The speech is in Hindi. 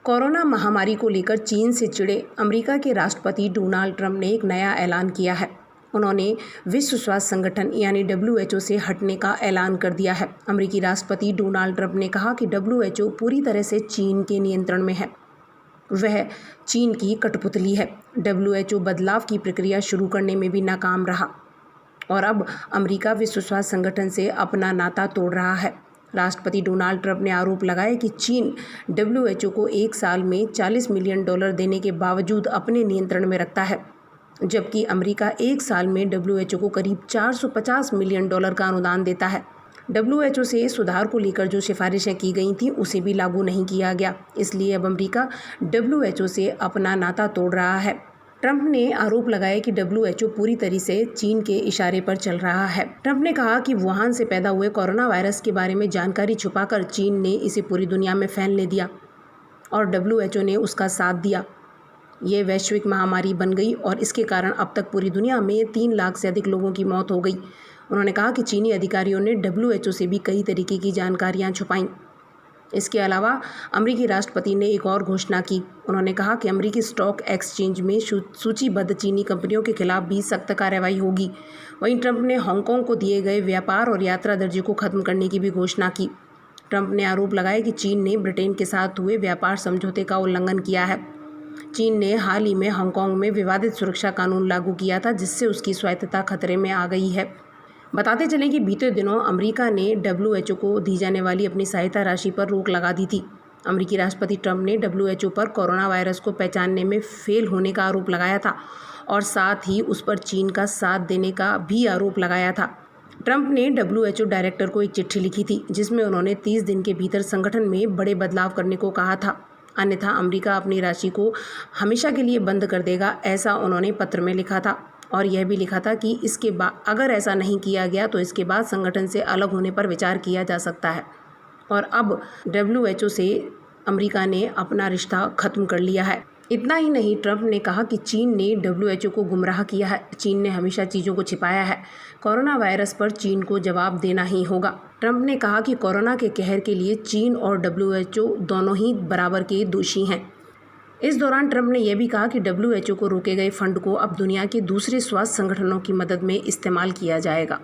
कोरोना महामारी को लेकर चीन से चिढ़े अमेरिका के राष्ट्रपति डोनाल्ड ट्रंप ने एक नया ऐलान किया है। उन्होंने विश्व स्वास्थ्य संगठन यानी WHO से हटने का ऐलान कर दिया है। अमेरिकी राष्ट्रपति डोनाल्ड ट्रंप ने कहा कि WHO पूरी तरह से चीन के नियंत्रण में है। वह चीन की कठपुतली है। WHO बदलाव की प्रक्रिया शुरू करने में भी नाकाम रहा और अब अमेरिका विश्व स्वास्थ्य संगठन से अपना नाता तोड़ रहा है। राष्ट्रपति डोनाल्ड ट्रंप ने आरोप लगाया कि चीन WHO को एक साल में $40 मिलियन देने के बावजूद अपने नियंत्रण में रखता है, जबकि अमेरिका एक साल में WHO को करीब $450 मिलियन का अनुदान देता है। WHO से सुधार को लेकर जो सिफारिशें की गई थीं उसे भी लागू नहीं किया गया, इसलिए अब अमेरिका WHO से अपना नाता तोड़ रहा है। ट्रंप ने आरोप लगाया कि WHO पूरी तरह से चीन के इशारे पर चल रहा है। ट्रंप ने कहा कि वुहान से पैदा हुए कोरोना वायरस के बारे में जानकारी छुपाकर चीन ने इसे पूरी दुनिया में फैलने दिया और WHO ने उसका साथ दिया। ये वैश्विक महामारी बन गई और इसके कारण अब तक पूरी दुनिया में 3 लाख से अधिक लोगों की मौत हो गई। उन्होंने कहा कि चीनी अधिकारियों ने WHO से भी कई तरीके की जानकारियाँ छुपाईं। इसके अलावा अमेरिकी राष्ट्रपति ने एक और घोषणा की। उन्होंने कहा कि अमेरिकी स्टॉक एक्सचेंज में सूचीबद्ध चीनी कंपनियों के खिलाफ भी सख्त कार्रवाई होगी। वहीं ट्रंप ने हांगकांग को दिए गए व्यापार और यात्रा दर्जे को खत्म करने की भी घोषणा की। ट्रंप ने आरोप लगाया कि चीन ने ब्रिटेन के साथ हुए व्यापार समझौते का उल्लंघन किया है। चीन ने हाल ही में हांगकांग में विवादित सुरक्षा कानून लागू किया था, जिससे उसकी स्वायत्तता खतरे में आ गई है। बताते चलें कि बीते दिनों अमेरिका ने WHO को दी जाने वाली अपनी सहायता राशि पर रोक लगा दी थी। अमेरिकी राष्ट्रपति ट्रंप ने WHO पर कोरोना वायरस को पहचानने में फेल होने का आरोप लगाया था और साथ ही उस पर चीन का साथ देने का भी आरोप लगाया था। ट्रंप ने WHO डायरेक्टर को एक चिट्ठी लिखी थी, जिसमें उन्होंने 30 दिन के भीतर संगठन में बड़े बदलाव करने को कहा था, अन्यथा अमेरिका अपनी राशि को हमेशा के लिए बंद कर देगा, ऐसा उन्होंने पत्र में लिखा था। और यह भी लिखा था कि इसके बाद अगर ऐसा नहीं किया गया तो इसके बाद संगठन से अलग होने पर विचार किया जा सकता है। और अब WHO से अमेरिका ने अपना रिश्ता ख़त्म कर लिया है। इतना ही नहीं, ट्रंप ने कहा कि चीन ने WHO को गुमराह किया है। चीन ने हमेशा चीज़ों को छिपाया है। कोरोना वायरस पर चीन को जवाब देना ही होगा। ट्रंप ने कहा कि कोरोना के कहर के लिए चीन और WHO दोनों ही बराबर के दोषी हैं। इस दौरान ट्रंप ने यह भी कहा कि WHO को रोके गए फंड को अब दुनिया के दूसरे स्वास्थ्य संगठनों की मदद में इस्तेमाल किया जाएगा।